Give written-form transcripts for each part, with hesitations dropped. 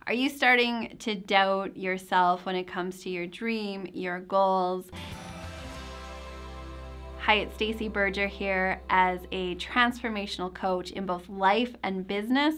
Are you starting to doubt yourself when it comes to your dream, your goals? Hi, it's Stacey Berger here. As a transformational coach in both life and business,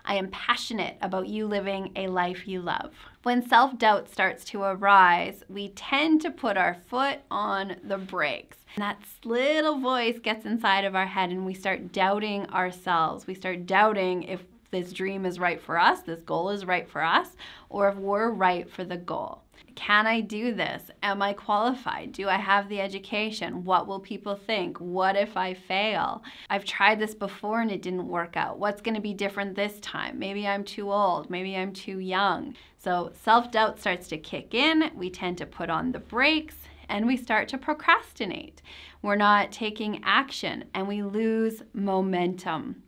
I am passionate about you living a life you love. When self-doubt starts to arise, we tend to put our foot on the brakes. And that little voice gets inside of our head and we start doubting ourselves. We start doubting if this dream is right for us, this goal is right for us, or if we're right for the goal. Can I do this? Am I qualified? Do I have the education? What will people think? What if I fail? I've tried this before and it didn't work out. What's going to be different this time? Maybe I'm too old. Maybe I'm too young. So self-doubt starts to kick in. We tend to put on the brakes and we start to procrastinate. We're not taking action and we lose momentum.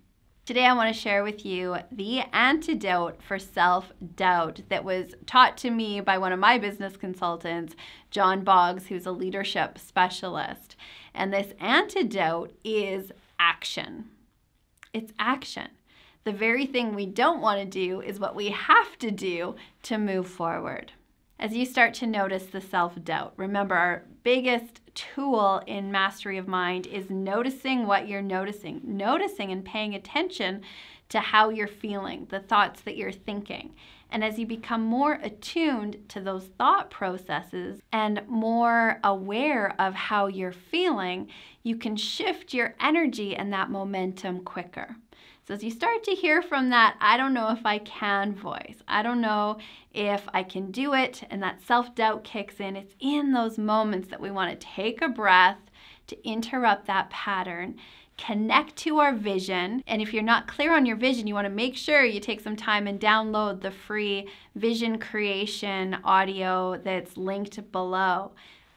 Today I want to share with you the antidote for self-doubt that was taught to me by one of my business consultants, Boggs, who's a leadership specialist. And this antidote is action. It's action. The very thing we don't want to do is what we have to do to move forward. As you start to notice the self-doubt, remember our biggest tool in mastery of mind is noticing what you're noticing. Noticing and paying attention to how you're feeling, the thoughts that you're thinking. And as you become more attuned to those thought processes and more aware of how you're feeling, you can shift your energy and that momentum quicker. So as you start to hear from that, I don't know if I can voice. I don't know if I can do it, and that self-doubt kicks in. It's in those moments that we want to take a breath to interrupt that pattern, connect to our vision. And if you're not clear on your vision, you want to make sure you take some time and download the free vision creation audio that's linked below.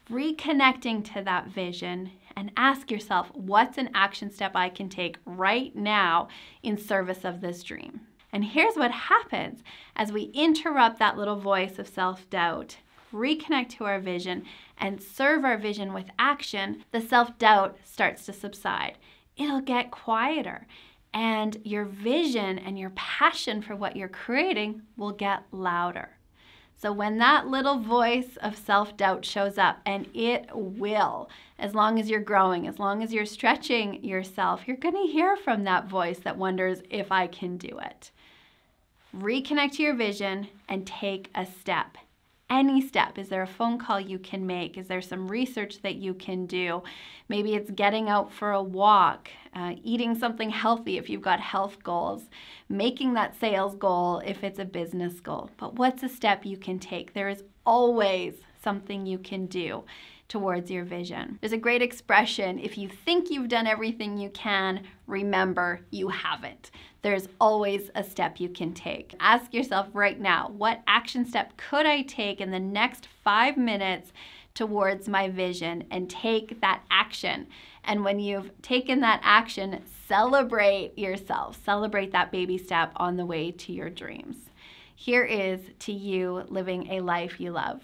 Reconnecting to that vision and ask yourself, what's an action step I can take right now in service of this dream? And here's what happens as we interrupt that little voice of self-doubt, reconnect to our vision, and serve our vision with action, the self-doubt starts to subside. It'll get quieter, and your vision and your passion for what you're creating will get louder. So when that little voice of self-doubt shows up, and it will, as long as you're growing, as long as you're stretching yourself, you're going to hear from that voice that wonders if I can do it. Reconnect to your vision and take a step. Any step. Is there a phone call you can make? Is there some research that you can do? Maybe it's getting out for a walk, eating something healthy if you've got health goals, making that sales goal if it's a business goal. But what's a step you can take? There is always something you can do towards your vision. There's a great expression, if you think you've done everything you can, remember you haven't. There's always a step you can take. Ask yourself right now, what action step could I take in the next 5 minutes towards my vision, and take that action. And when you've taken that action, celebrate yourself. Celebrate that baby step on the way to your dreams. Here is to you living a life you love.